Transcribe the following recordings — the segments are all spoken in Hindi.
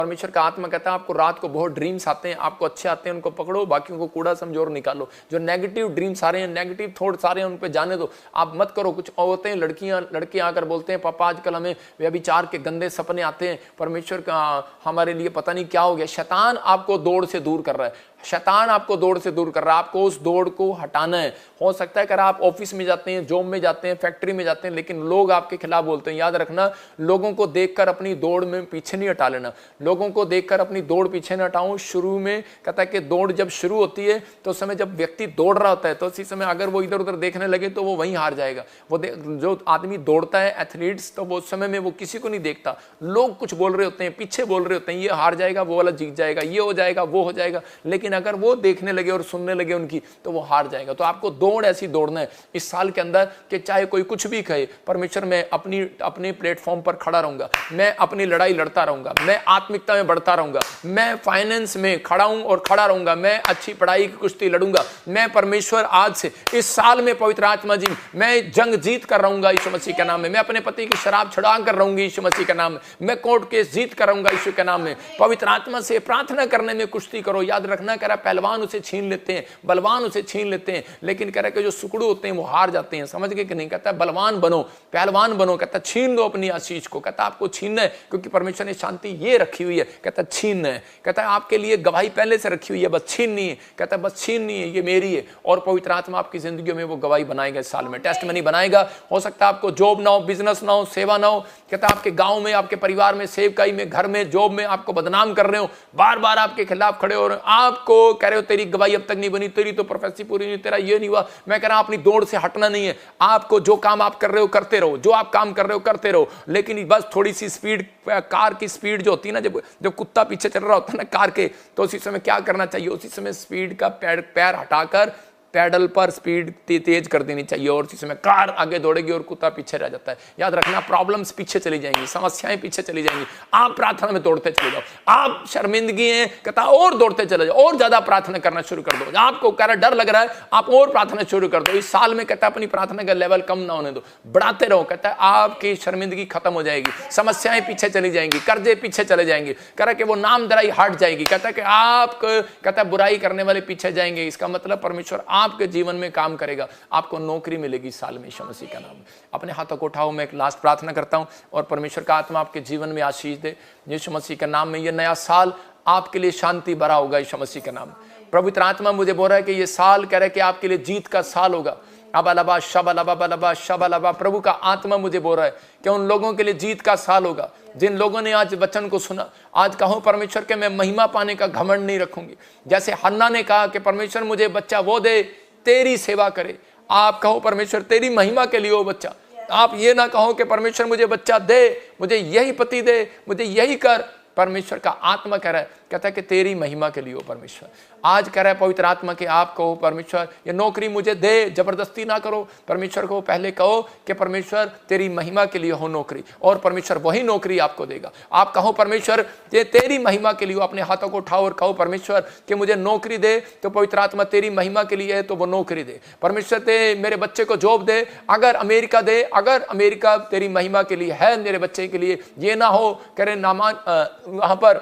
परमेश्वर का आत्मा कहता है आपको रात को बहुत ड्रीम्स आते हैं, आपको अच्छे आते हैं, उनको पकड़ो, बाकियों को कूड़ा समझो और निकालो। जो नेगेटिव ड्रीम्स आ रहे हैं, नेगेटिव थॉट्स आ रहे हैं, उन पे जाने दो, आप मत करो। कुछ होते हैं लड़के आकर बोलते हैं पापा आजकल हमें व्यभिचार के गंदे सपने आते हैं, परमेश्वर का हमारे लिए पता नहीं क्या हो गया। शैतान आपको दौड़ से दूर कर रहा है, शैतान आपको दौड़ से दूर कर रहा है, आपको उस दौड़ को हटाना है। हो सकता है कि आप ऑफिस में जाते हैं, जॉब में जाते हैं, फैक्ट्री में जाते हैं, लेकिन लोग आपके खिलाफ बोलते हैं, याद रखना, लोगों को देखकर अपनी दौड़ में पीछे नहीं हटा लेना। लोगों को देखकर अपनी दौड़ पीछे न हटाऊं। शुरू में कहता है कि दौड़ जब शुरू होती है तो उस समय जब व्यक्ति दौड़ रहा होता है तो उसी समय अगर वो इधर उधर देखने लगे तो वो वहीं हार जाएगा। वो जो आदमी दौड़ता है एथलीट्स, तो वो उस समय में वो किसी को नहीं देखता, लोग कुछ बोल रहे होते हैं, पीछे बोल रहे होते हैं, ये हार जाएगा, वो वाला जीत जाएगा, ये हो जाएगा, वो हो जाएगा, लेकिन अगर वो देखने लगे और सुनने लगे उनकी तो वो हार जाएगा। तो आपको दौड़ ऐसी दौड़ना है इस साल के अंदर कि चाहे कोई कुछ भी कहे, परमेश्वर मैं अपने प्लेटफॉर्म पर खड़ा रहूंगा, मैं अपनी लड़ाई लड़ता रहूंगा, मैं आत्मिकता में बढ़ता रहूंगा, मैं फाइनेंस में खड़ा हूं और खड़ा रहूंगा, मैं अच्छी पढ़ाई की कुश्ती लड़ूंगा। मैं परमेश्वर आज से इस साल में पवित्र आत्मा जी मैं जंग जीत कर रहूंगा यीशु मसीह के नाम में। मैं अपने पति की शराब छुड़ा कर रहूंगी यीशु मसीह के नाम में। मैं कोर्ट केस जीत कर रहूंगा यीशु के नाम में। पवित्र आत्मा से प्रार्थना करने में कुश्ती करो। याद रखना, कह रहा पहलवान उसे छीन लेते हैं, बलवान उसे छीन लेते हैं, लेकिन कह रहा कि जो सुकड़ू होते हैं वो हार जाते हैं। समझ गए कि नहीं? कहता बलवान बनो, पहलवान बनो, कहता छीन लो अपनी आशीष को। कहता आपको छीनना है क्योंकि परमेश्वर ने शांति ये रखी हुई है, कहता छीनना है। कहता है आपके लिए गवाही पहले से रखी हुई है, बस छीननी है। कहता है बस छीननी है, ये मेरी है। और पवित्र आत्मा आपकी जिंदगी में वो गवाही बनाएगा, इस साल में टेस्टमनी बनाएगा। हो सकता है आपको जॉब ना हो, बिजनेस ना हो, सेवा ना हो, कहता है आपके गांव में, आपके परिवार में, सेवकाई में, घर में, जॉब में आपको बदनाम कर रहे हो, बार बार आपके खिलाफ खड़े हो रहे हो, आपको कह रहे हो तेरी गवाही अब तक नहीं बनी, तेरी तो प्रोफेसी पूरी नहीं, तेरा ये नहीं हुआ। मैं कह रहा हूं अपनी दौड़ से हटना नहीं है। आपको जो काम आप कर रहे हो करते रहो, जो आप काम कर रहे हो करते रहो, लेकिन बस थोड़ी सी स्पीड, कार की स्पीड जो होती है ना, जब कुत्ता पीछे चल रहा होता है ना कार के, तो उसी समय क्या करना चाहिए? उसी समय स्पीड का पैर हटाकर पैडल पर स्पीड तेज कर देनी चाहिए और उसी समय कार आगे दौड़ेगी और कुत्ता पीछे रह जाता है। याद रखना, प्रॉब्लम्स पीछे चली जाएंगी, समस्याएं पीछे चली जाएंगी। आप प्रार्थना में दौड़ते चले जाओ। आप शर्मिंदगी है कहता और दौड़ते चले जाओ, और ज्यादा प्रार्थना करना शुरू कर दो। आपको कह रहा डर लग रहा है, आप और प्रार्थना शुरू कर दो। इस साल में कहता है अपनी प्रार्थना का लेवल कम ना होने दो, बढ़ाते रहो। कहता है आपकी शर्मिंदगी खत्म हो जाएगी, समस्याएं पीछे चली जाएंगी, कर्जे पीछे चले जाएंगे। कह रहा कि वो नामधराई हट जाएगी। कहता है कि आप कहता है बुराई करने वाले पीछे जाएंगे। इसका मतलब परमेश्वर आपके जीवन में काम करेगा, आपको नौकरी मिलेगी साल में यीशु मसीह का नाम में। अपने हाथों को उठाओ, मैं एक लास्ट प्रार्थना करता हूं और परमेश्वर का आत्मा आपके जीवन में आशीष दे यीशु मसीह के नाम में। ये नया साल आपके लिए शांति भरा होगा यीशु मसीह के नाम में। पवित्र आत्मा मुझे बोल रहा है कि ये साल कह रहा है कि आपके लिए जीत का साल होगा। अबलबा शबलबा बलबा शबलबा, प्रभु का आत्मा मुझे बोल रहा है कि उन लोगों के लिए जीत का साल होगा जिन लोगों ने आज वचन को सुना। आज कहो परमेश्वर के मैं महिमा पाने का घमंड नहीं रखूंगी। जैसे हन्ना ने कहा कि परमेश्वर मुझे बच्चा वो दे तेरी सेवा करे, आप कहो परमेश्वर तेरी महिमा के लिए वो बच्चा। आप ये ना कहो कि परमेश्वर मुझे बच्चा दे, मुझे यही पति दे, मुझे यही कर। परमेश्वर का आत्मा कह रहा है, कहता है कि तेरी महिमा के लिए हो परमेश्वर। आज कह रहा है पवित्र आत्मा के आप कहो परमेश्वर ये नौकरी मुझे दे, जबरदस्ती ना करो। परमेश्वर को पहले कहो कि परमेश्वर तेरी महिमा के लिए हो नौकरी, और परमेश्वर वही नौकरी आपको देगा। आप कहो परमेश्वर ये तेरी महिमा के लिए हो। अपने हाथों को उठाओ और कहो परमेश्वर कि मुझे नौकरी दे, तो पवित्र आत्मा तेरी महिमा के लिए है तो वो नौकरी दे। परमेश्वर ते मेरे बच्चे को जॉब दे, अगर अमेरिका दे, अगर अमेरिका तेरी महिमा के लिए है मेरे बच्चे के लिए। ये ना हो करे नामान वहां पर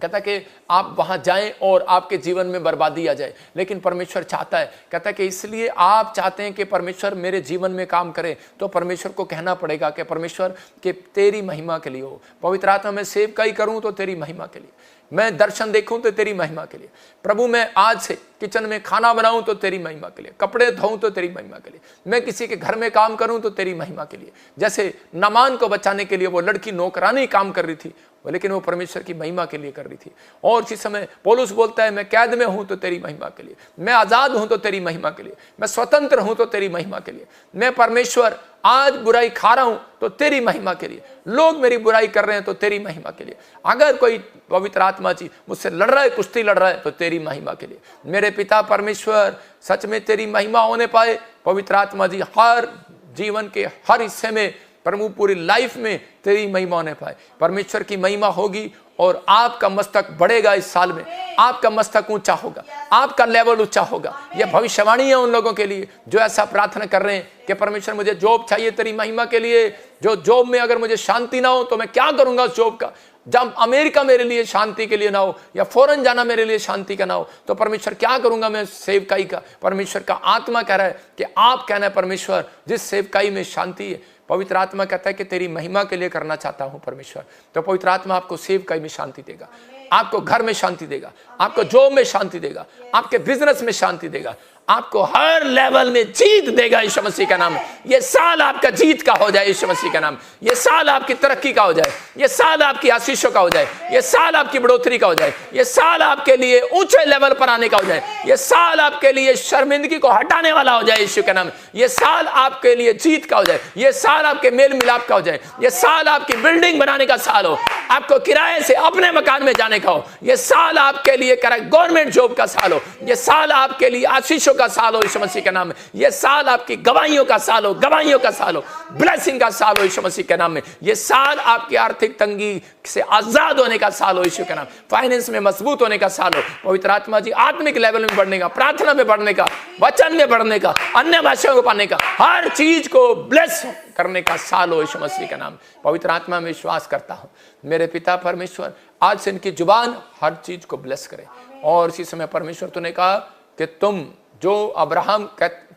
कहता कि आप वहां जाएं और आपके जीवन में बर्बादी आ जाए, लेकिन परमेश्वर चाहता है, कहता कि इसलिए आप चाहते हैं कि परमेश्वर मेरे जीवन में काम करे, तो परमेश्वर को कहना पड़ेगा कि परमेश्वर के तेरी महिमा के लिए हो। पवित्र आत्मा में सेवकाई करूं तो तेरी महिमा के लिए, मैं दर्शन देखूं तो तेरी महिमा के लिए। प्रभु मैं आज से किचन में खाना बनाऊं तो तेरी महिमा के लिए, कपड़े धोऊं तो तेरी महिमा के लिए, मैं किसी के घर में काम करूं तो तेरी महिमा के लिए। जैसे नामान को बचाने के लिए वो लड़की नौकरानी काम कर रही थी, लेकिन वो परमेश्वर की महिमा के लिए कर रही थी। और इसी समय पौलुस बोलता है मैं कैद में हूं तो तेरी महिमा के लिए, मैं आजाद हूं तो तेरी महिमा के लिए, मैं स्वतंत्र हूं तो तेरी महिमा के लिए, मैं परमेश्वर आज बुराई खा रहा हूं तो तेरी महिमा के लिए, लोग मेरी बुराई कर रहे हैं तो तेरी महिमा के लिए, अगर कोई पवित्र आत्मा जी मुझसे लड़ रहा है, कुश्ती लड़ रहा है तो तेरी महिमा के लिए। मेरे पिता परमेश्वर सच में तेरी महिमा होने पाए। पवित्र आत्मा जी हर जीवन के हर हिस्से में, प्रभु पूरी लाइफ में तेरी महिमा होने पाए। परमेश्वर की महिमा होगी और आपका मस्तक बढ़ेगा। इस साल में आपका मस्तक ऊंचा होगा, आपका लेवल ऊंचा होगा। यह भविष्यवाणी है उन लोगों के लिए जो ऐसा प्रार्थना कर रहे हैं कि परमेश्वर मुझे जॉब चाहिए तेरी महिमा के लिए। जो जॉब में अगर मुझे शांति ना हो तो मैं क्या करूंगा उस जॉब का। जब अमेरिका मेरे लिए शांति के लिए ना हो या फौरन जाना मेरे लिए शांति का ना हो, तो परमेश्वर क्या करूंगा मैं सेवकाई का? परमेश्वर का आत्मा कह रहा है कि आप कहना है परमेश्वर जिस सेवकाई में शांति है, पवित्र आत्मा कहता है कि तेरी महिमा के लिए करना चाहता हूं परमेश्वर, तो पवित्र आत्मा आपको सेवकाई में शांति देगा, आपको घर में शांति देगा, आपको जॉब में शांति देगा, आपके बिजनेस में शांति देगा, आपको हर लेवल में जीत देगा यीशु मसीह का नाम में। ये साल आपका जीत का हो जाए यीशु मसीह का नाम। ये साल आपकी तरक्की का हो जाए, ये साल आपकी आशीषों का हो जाए, ये साल आपकी बढ़ोतरी का हो जाए, ये साल आपके लिए ऊंचे लेवल पर आने का हो जाए, ये साल आपके लिए शर्मिंदगी को हटाने वाला हो जाए यीशु के नाम। ये साल आपके लिए जीत का हो जाए, ये साल आपके मेल मिलाप का हो जाए, ये साल आपकी बिल्डिंग बनाने का साल हो, आपको किराए से अपने मकान में जाने का हो, ये साल आपके लिए गवर्नमेंट जॉब का साल हो, ये साल आपके लिए आशीषों का साल हो यीशु मसीह के नाम में। ये साल आपकी गवाहियों का साल हो, गवाहियों का साल हो, ब्लेसिंग का साल हो यीशु मसीह के नाम में। ये साल आपकी आर्थिक तंगी से आजाद होने का साल हो यीशु के नाम, फाइनेंस में मजबूत होने का साल हो। पवित्र आत्मा जी आत्मिक लेवल में बढ़ने का, प्रार्थना में बढ़ने का, वचन में बढ़ने का, अन्य भाषाओं को पाने का, हर चीज को ब्लेस करने का साल हो यीशु मसीह के नाम। पवित्र आत्मा में विश्वास करता हूं मेरे पिता परमेश्वर आज से इनकी जुबान हर चीज को ब्लेस करे। और इसी समय परमेश्वर तूने कहा कि तुम जो अब्राहम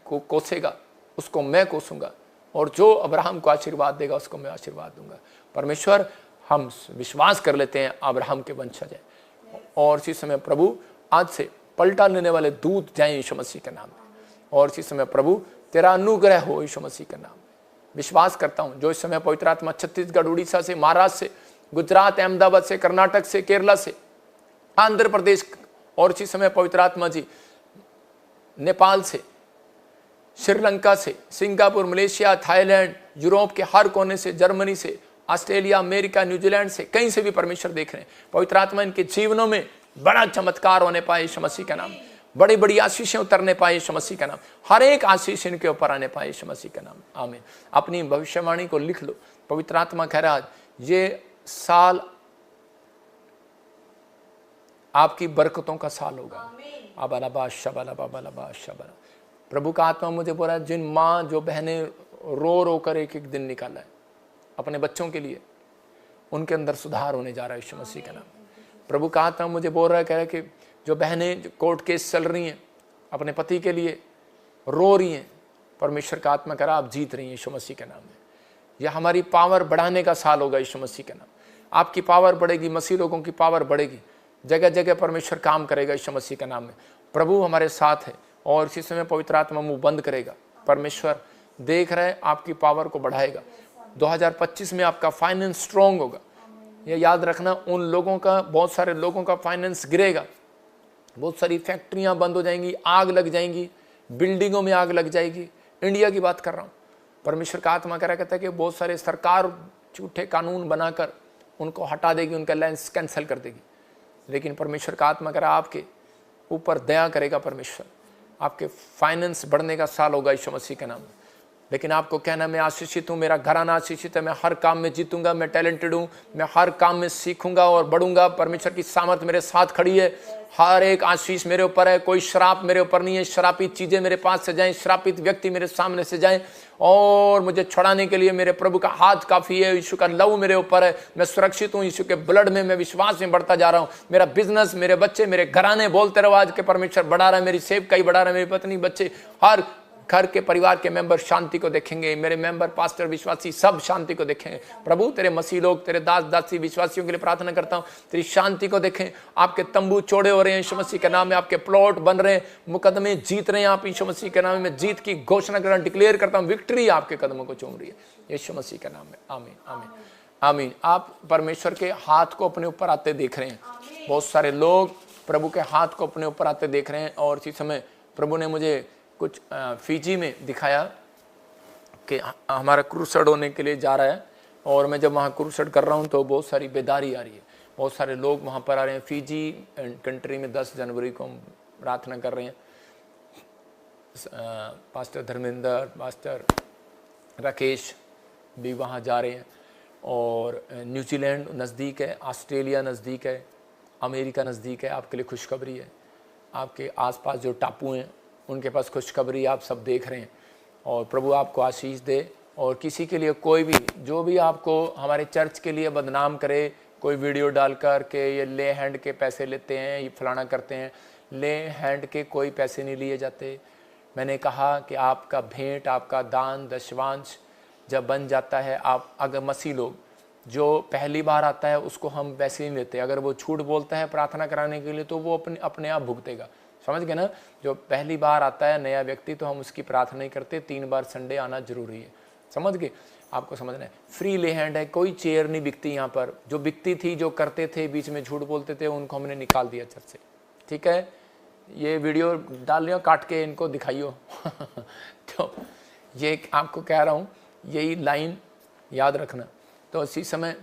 को कोसेगा उसको मैं कोसूंगा, और जो अब्राहम को आशीर्वाद देगा उसको मैं आशीर्वाद दूंगा। परमेश्वर हम विश्वास कर लेते हैं अब्राहम के वंशज हैं, और इसी समय प्रभु आज से पलटा लेने वाले दूत जाएं यीशु मसीह के नाम में। और इसी समय प्रभु तेरा अनुग्रह हो यीशु मसीह के नाम में। विश्वास करता हूं जो इस समय पवित्र आत्मा छत्तीसगढ़, उड़ीसा से, महाराष्ट्र से, गुजरात, अहमदाबाद से, कर्नाटक से, केरला से, आंध्र प्रदेश, और इसी समय पवित्र आत्मा जी नेपाल से, श्रीलंका से, सिंगापुर, मलेशिया, थाईलैंड, यूरोप के हर कोने से, जर्मनी से, ऑस्ट्रेलिया, अमेरिका, न्यूजीलैंड से, कहीं से भी परमेश्वर देख रहे हैं। पवित्र आत्मा इनके जीवनों में बड़ा चमत्कार होने पाए यीशु मसीह का नाम, बड़ी बड़ी आशीषें उतरने पाए यीशु मसीह का नाम, हर एक आशीष इनके ऊपर आने पाए यीशु मसीह का नाम। आमीन। अपनी भविष्यवाणी को लिख लो। पवित्र आत्मा कह रहा है ये साल आपकी बरकतों का साल होगा। प्रभु का आत्मा मुझे बोला जिन माँ जो बहनें रो रो कर एक एक दिन निकाला है अपने बच्चों के लिए, उनके अंदर सुधार होने जा रहा है यीशु मसीह का नाम। प्रभु का आत्मा मुझे बोल रहा है, कह रहा है कि जो बहनें कोर्ट केस चल रही हैं अपने पति के लिए रो रही हैं, परमेश्वर का आत्मा कह रहा आप जीत रही हैं यीशु मसीह के नाम में। यह हमारी पावर बढ़ाने का साल होगा यीशु मसीह के नाम। आपकी पावर बढ़ेगी, मसीह लोगों की पावर बढ़ेगी, जगह जगह परमेश्वर काम करेगा यीशु मसीह के नाम में। प्रभु हमारे साथ है, और इसी समय पवित्र आत्मा मुंह बंद करेगा। परमेश्वर देख रहे हैं, आपकी पावर को बढ़ाएगा। 2025 में आपका फाइनेंस स्ट्रॉन्ग होगा। ये याद रखना, उन लोगों का, बहुत सारे लोगों का फाइनेंस गिरेगा, बहुत सारी फैक्ट्रियां बंद हो जाएंगी, आग लग जाएंगी, बिल्डिंगों में आग लग जाएगी। इंडिया की बात कर रहा हूँ। परमेश्वर का आत्मा कह रहा कहता है कि बहुत सारे सरकार झूठे कानून बनाकर उनको हटा देगी, उनका लाइसेंस कैंसिल कर देगी, लेकिन परमेश्वर का आत्मा कह रहा आपके ऊपर दया करेगा। परमेश्वर आपके फाइनेंस बढ़ने का साल होगा यीशु मसीह के नाम। लेकिन आपको कहना मैं आशीषित हूँ, मेरा घराना आशीषित है, मैं हर काम में जीतूंगा, मैं टैलेंटेड हूँ, मैं हर काम में सीखूंगा और बढ़ूंगा। परमेश्वर की सामर्थ मेरे साथ खड़ी है, हर एक आशीष मेरे ऊपर है, कोई श्राप मेरे ऊपर नहीं है। श्रापित चीजें मेरे पास से जाएं, श्रापित व्यक्ति मेरे सामने से जाएं, और मुझे छुड़ाने के लिए मेरे प्रभु का हाथ काफी है। यीशु का लहू मेरे ऊपर है, मैं सुरक्षित हूँ यीशु के ब्लड में, मैं विश्वास में बढ़ता जा रहा हूँ। मेरा बिजनेस, मेरे बच्चे, मेरे घराने बोलते रहो आज के परमेश्वर बढ़ा रहा है, मेरी सेवकाई बढ़ा रहा है, मेरी पत्नी, बच्चे, हर घर के परिवार के मेंबर शांति को देखेंगे। मेरे मेंबर, पास्टर, विश्वासी सब शांति को देखेंगे। प्रभु तेरे मसीह लोग, तेरे दास दासी विश्वासियों के लिए प्रार्थना करता हूँ, तेरी शांति को देखें। आपके तंबू चौड़े हो रहे हैं यीशु मसीह के नाम में, आपके प्लॉट बन रहे हैं, मुकदमे जीत रहे हैं आप यीशु मसीह के नाम में। जीत की घोषणा करना, डिक्लेयर करता हूँ, विक्ट्री आपके कदमों को चूम रही है यीशु मसीह के नाम में। आमीन, आमीन, आमीन। आप परमेश्वर के हाथ को अपने ऊपर आते देख रहे हैं। बहुत सारे लोग प्रभु के हाथ को अपने ऊपर आते देख रहे हैं। और इसी समय प्रभु ने मुझे कुछ फिजी में दिखाया कि हमारा क्रूसेड होने के लिए जा रहा है, और मैं जब वहाँ क्रूसेड कर रहा हूँ तो बहुत सारी बेदारी आ रही है, बहुत सारे लोग वहाँ पर आ रहे हैं। फिजी कंट्री में 10 जनवरी को हम प्रार्थना कर रहे हैं। पास्टर धर्मेंद्र, पास्टर राकेश भी वहाँ जा रहे हैं। और न्यूजीलैंड नज़दीक है, ऑस्ट्रेलिया नज़दीक है, अमेरिका नज़दीक है। आपके लिए खुशखबरी है, आपके आसपास जो टापू हैं उनके पास खुशखबरी आप सब देख रहे हैं। और प्रभु आपको आशीष दे। और किसी के लिए, कोई भी जो भी आपको हमारे चर्च के लिए बदनाम करे, कोई वीडियो डाल कर के ये ले हैंड के पैसे लेते हैं, ये फलाना करते हैं। ले हैंड के कोई पैसे नहीं लिए जाते। मैंने कहा कि आपका भेंट, आपका दान दशवांश जब बन जाता है, आप अगर मसीह लोग जो पहली बार आता है उसको हम वैसे नहीं लेते। अगर वो झूठ बोलता है प्रार्थना कराने के लिए तो वो अपने आप भुगतेगा। समझ गए ना? जो पहली बार आता है नया व्यक्ति तो हम उसकी प्रार्थना नहीं करते। 3 बार संडे आना जरूरी है। समझ गए? आपको समझना है। फ्री ले हैंड है, कोई चेयर नहीं बिकती यहाँ पर। जो बिकती थी, जो करते थे, बीच में झूठ बोलते थे, उनको हमने निकाल दिया चर्च से। ठीक है? ये वीडियो डाल लियो, काट के इनको दिखाइयो। तो ये आपको कह रहा हूँ, यही लाइन याद रखना। तो इसी समय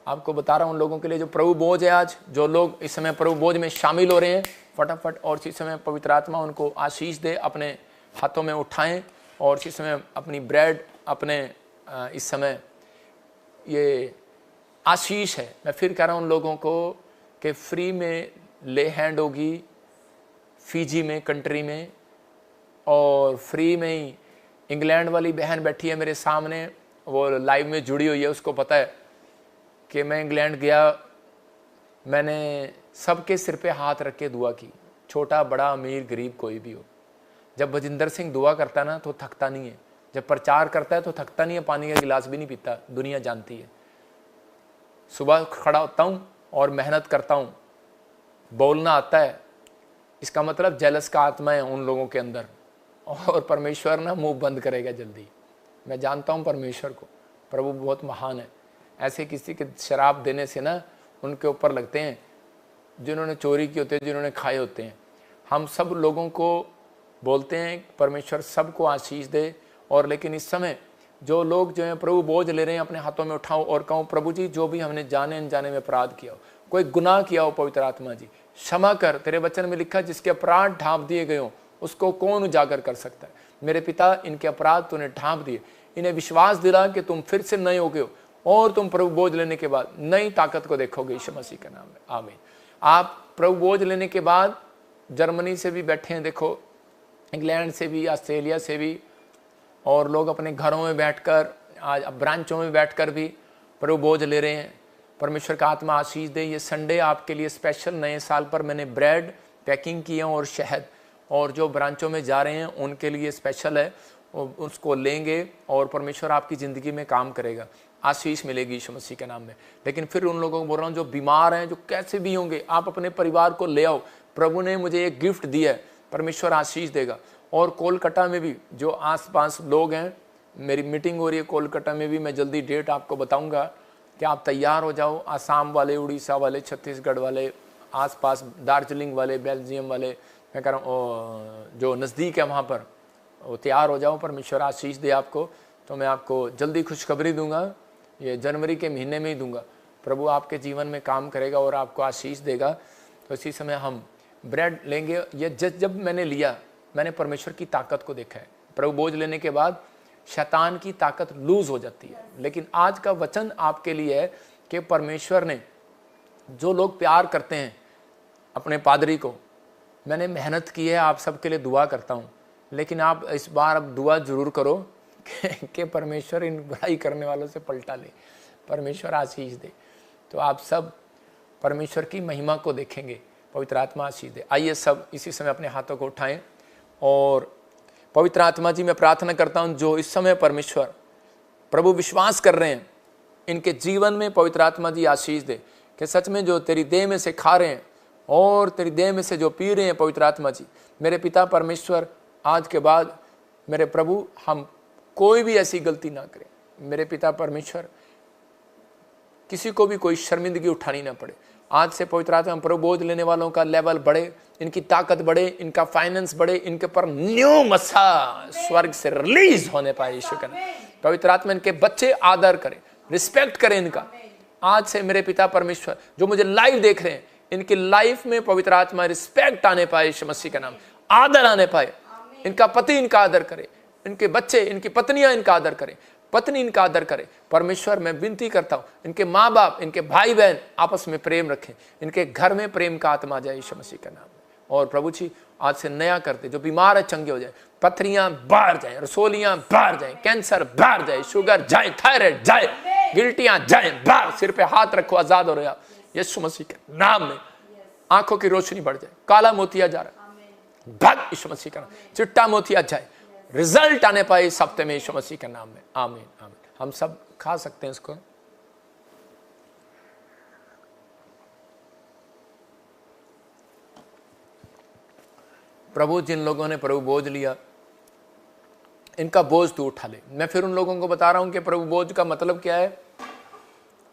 आपको बता रहा हूँ उन लोगों के लिए जो प्रभु बोझ है, आज जो लोग इस समय प्रभु बोझ में शामिल हो रहे हैं, फटाफट और इसी समय पवित्र आत्मा उनको आशीष दे, अपने हाथों में उठाएं। और इसी समय अपनी ब्रेड अपने इस समय ये आशीष है। मैं फिर कह रहा हूँ उन लोगों को कि फ्री में ले हैंड होगी फीजी में, कंट्री में, और फ्री में ही इंग्लैंड वाली बहन बैठी है मेरे सामने, वो लाइव में जुड़ी हुई है। उसको पता है कि मैं इंग्लैंड गया, मैंने सबके सिर पे हाथ रख के दुआ की, छोटा बड़ा अमीर गरीब कोई भी हो। जब भजिंदर सिंह दुआ करता है ना तो थकता नहीं है, जब प्रचार करता है तो थकता नहीं है, पानी का गिलास भी नहीं पीता, दुनिया जानती है। सुबह खड़ा होता हूँ और मेहनत करता हूँ, बोलना आता है, इसका मतलब जेलस का आत्मा है उन लोगों के अंदर, और परमेश्वर ना मुंह बंद करेगा जल्दी। मैं जानता हूँ परमेश्वर को, प्रभु बहुत महान है। ऐसे किसी के शराब देने से ना उनके ऊपर लगते हैं जिन्होंने चोरी की होती है, जिन्होंने खाए होते हैं। हम सब लोगों को बोलते हैं परमेश्वर सबको आशीष दे। और लेकिन इस समय जो लोग जो हैं प्रभु बोझ ले रहे हैं, अपने हाथों में उठाओ और कहो प्रभु जी जो भी हमने जाने अनजाने में अपराध किया हो, कोई गुनाह किया हो, पवित्र आत्मा जी क्षमा कर। तेरे वचन में लिखा जिसके अपराध ढांप दिए गए हो उसको कौन उजागर कर सकता है। मेरे पिता इनके अपराध तूने ढांप दिए, इन्हें विश्वास दिला कि तुम फिर से नए हो गए हो और तुम प्रभु बोझ लेने के बाद नई ताकत को देखोगे यीशु मसीह के नाम में, आमीन। आप प्रभु बोझ लेने के बाद जर्मनी से भी बैठे हैं, देखो इंग्लैंड से भी, ऑस्ट्रेलिया से भी, और लोग अपने घरों में बैठकर, आज ब्रांचों में बैठकर भी प्रभु बोझ ले रहे हैं। परमेश्वर का आत्मा आशीष दे। ये संडे आपके लिए स्पेशल, नए साल पर मैंने ब्रेड पैकिंग की है और शहद, और जो ब्रांचों में जा रहे हैं उनके लिए स्पेशल है, उसको लेंगे और परमेश्वर आपकी ज़िंदगी में काम करेगा, आशीष मिलेगी यीशु मसीह के नाम में। लेकिन फिर उन लोगों को बोल रहा हूँ जो बीमार हैं, जो कैसे भी होंगे, आप अपने परिवार को ले आओ। प्रभु ने मुझे एक गिफ्ट दिया है, परमेश्वर आशीष देगा। और कोलकाता में भी जो आसपास लोग हैं, मेरी मीटिंग हो रही है कोलकाता में भी, मैं जल्दी डेट आपको बताऊंगा कि आप तैयार हो जाओ। आसाम वाले, उड़ीसा वाले, छत्तीसगढ़ वाले, आसपास दार्जिलिंग वाले, बेल्जियम वाले, मैं कह रहा हूँ जो नज़दीक है वहाँ पर, वो तैयार हो जाओ। परमेश्वर आशीष दे आपको। तो मैं आपको जल्दी खुशखबरी दूंगा, ये जनवरी के महीने में ही दूंगा। प्रभु आपके जीवन में काम करेगा और आपको आशीष देगा। तो इसी समय हम ब्रेड लेंगे। ये जब मैंने लिया, मैंने परमेश्वर की ताकत को देखा है। प्रभु बोझ लेने के बाद शैतान की ताकत लूज हो जाती है। लेकिन आज का वचन आपके लिए है कि परमेश्वर ने, जो लोग प्यार करते हैं अपने पादरी को, मैंने मेहनत की है, आप सबके लिए दुआ करता हूँ, लेकिन आप इस बार अब दुआ जरूर करो कि परमेश्वर इन बुराई करने वालों से पलटा ले, परमेश्वर आशीष दे। तो आप सब परमेश्वर की महिमा को देखेंगे, पवित्र आत्मा आशीष दे। आइए सब इसी समय अपने हाथों को उठाएं और पवित्र आत्मा जी मैं प्रार्थना करता हूं जो इस समय परमेश्वर प्रभु विश्वास कर रहे हैं, इनके जीवन में पवित्र आत्मा जी आशीष दे कि सच में जो तेरी देह में से खा रहे हैं और तेरी देह में से जो पी रहे हैं, पवित्र आत्मा जी मेरे पिता परमेश्वर, आज के बाद मेरे प्रभु हम कोई भी ऐसी गलती ना करें। मेरे पिता परमेश्वर, किसी को भी कोई शर्मिंदगी उठानी ना पड़े। आज से पवित्र आत्मा प्रभु बोझ लेने वालों का लेवल बढ़े, इनकी ताकत बढ़े, इनका फाइनेंस बढ़े, इनके पर न्यू मसा स्वर्ग से रिलीज होने पाए यीशु का नाम। पवित्र आत्मा इनके बच्चे आदर करें, रिस्पेक्ट करें इनका। आज से मेरे पिता परमेश्वर जो मुझे लाइव देख रहे हैं, इनकी लाइफ में पवित्र आत्मा रिस्पेक्ट आने पाए यीशु मसीह का नाम, आदर आने पाए। इनका पति इनका आदर करे, इनके बच्चे, इनकी पत्नियां इनका आदर करें, पत्नी इनका आदर करे। परमेश्वर मैं विनती करता हूं, इनके माँ बाप, इनके भाई बहन आपस में प्रेम रखें, इनके घर में प्रेम का आत्मा जाए यीशु मसीह का नाम में। और प्रभु जी आज से नया करते, जो बीमार है चंगे हो जाए, पथरियां बाहर जाए, रसोलियां बाहर जाए, कैंसर बाहर जाए, शुगर जाए, थायराइड जाए, गिल्टियां जाए बाहर, सिर पे हाथ रखो, आजाद हो रहे आप यीशु मसीह के नाम में। आंखों की रोशनी बढ़ जाए, काला मोतिया जा रहा है, भाग यीशु मसीह का नाम, चिट्टा मोतिया जाए, रिजल्ट आने पाए इस हफ्ते में यीशु मसीह के नाम में। आमीन आमीन। हम सब खा सकते हैं इसको। प्रभु, जिन लोगों ने प्रभु बोझ लिया, इनका बोझ तू उठा ले। मैं फिर उन लोगों को बता रहा हूं कि प्रभु बोझ का मतलब क्या है।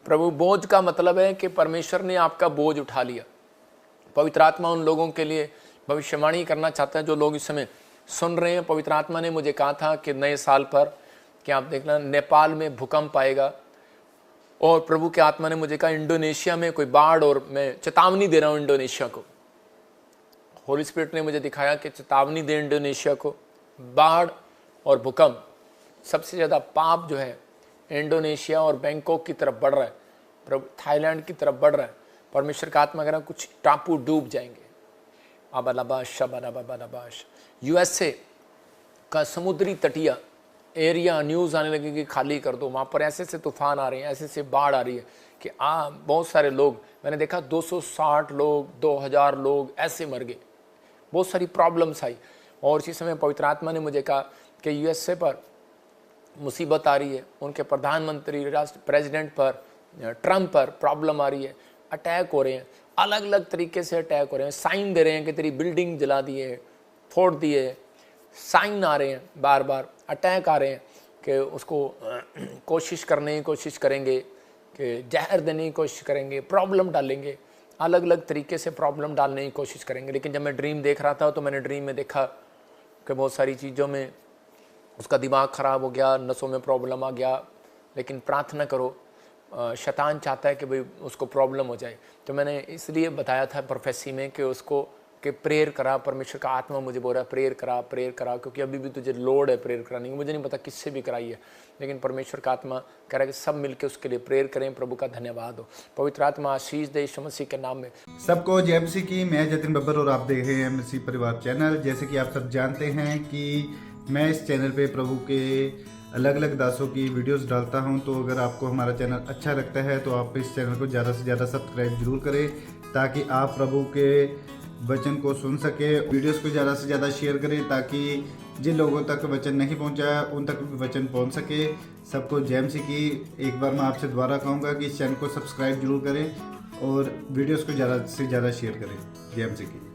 प्रभु बोझ का मतलब है कि परमेश्वर ने आपका बोझ उठा लिया। पवित्र आत्मा उन लोगों के लिए भविष्यवाणी करना चाहता है जो लोग इस समय सुन रहे हैं। पवित्र आत्मा ने मुझे कहा था कि नए साल पर कि आप देखना नेपाल में भूकंप आएगा, और प्रभु के आत्मा ने मुझे कहा इंडोनेशिया में कोई बाढ़, और मैं चेतावनी दे रहा हूँ इंडोनेशिया को। होली स्पिरिट ने मुझे दिखाया कि चेतावनी दे इंडोनेशिया को, बाढ़ और भूकंप। सबसे ज़्यादा पाप जो है इंडोनेशिया और बैंकॉक की तरफ बढ़ रहा है, प्रभु थाईलैंड की तरफ बढ़ रहा है। परमेश्वर का आत्मा कह रहा है कुछ टापू डूब जाएंगे। अबलाबाश यूएसए का समुद्री तटीय एरिया न्यूज़ आने लगी कि खाली कर दो, वहाँ पर ऐसे से तूफान आ रहे हैं, ऐसे से बाढ़ आ रही है कि बहुत सारे लोग, मैंने देखा 260 लोग, 2000 लोग ऐसे मर गए। बहुत सारी प्रॉब्लम्स आई। और इसी समय पवित्र आत्मा ने मुझे कहा कि यूएसए पर मुसीबत आ रही है, उनके प्रधानमंत्री राष्ट्र प्रेसिडेंट पर, ट्रम्प पर प्रॉब्लम आ रही है, अटैक हो रहे हैं, अलग अलग तरीके से अटैक हो रहे हैं। साइन दे रहे हैं कि तेरी बिल्डिंग जला दिए, फोड़ दिए, साइन आ रहे हैं, बार बार अटैक आ रहे हैं कि उसको कोशिश करने की कोशिश करेंगे, कि जहर देने की कोशिश करेंगे, प्रॉब्लम डालेंगे, अलग अलग तरीके से प्रॉब्लम डालने की कोशिश करेंगे। लेकिन जब मैं ड्रीम देख रहा था तो मैंने ड्रीम में देखा कि बहुत सारी चीज़ों में उसका दिमाग ख़राब हो गया, नसों में प्रॉब्लम आ गया। लेकिन प्रार्थना करो, शैतान चाहता है कि भाई उसको प्रॉब्लम हो जाए। तो मैंने इसलिए बताया था प्रोफेसी में कि उसको कि प्रेयर करा। परमेश्वर का आत्मा मुझे बोल रहा है प्रेयर करा, क्योंकि अभी भी तुझे लोड है प्रेयर कराने की। मुझे नहीं पता किससे भी कराई है, लेकिन परमेश्वर का आत्मा कह रहा है कि सब मिलकर उसके लिए प्रेयर करें। प्रभु का धन्यवाद हो। पवित्र आत्मा आशीष दे यीशु मसीह के नाम में। सबको जय मसीह की। मैं जतिन बब्बर और आप देख रहे हैं मसीह परिवार चैनल। जैसे कि आप सब जानते हैं कि मैं इस चैनल पे प्रभु के अलग अलग दासों की वीडियोस डालता हूं, तो अगर आपको हमारा चैनल अच्छा लगता है तो आप इस चैनल को ज़्यादा से ज़्यादा सब्सक्राइब जरूर करें, ताकि आप प्रभु के वचन को सुन सके। वीडियोस को ज़्यादा से ज़्यादा शेयर करें, ताकि जिन लोगों तक वचन नहीं पहुंचा उन तक भी वचन पहुंच सके। सबको जय मसीह की। एक बार मैं आपसे दोबारा कहूँगा कि इस चैनल को सब्सक्राइब जरूर करें और वीडियोस को ज़्यादा से ज़्यादा शेयर करें। जय मसीह की।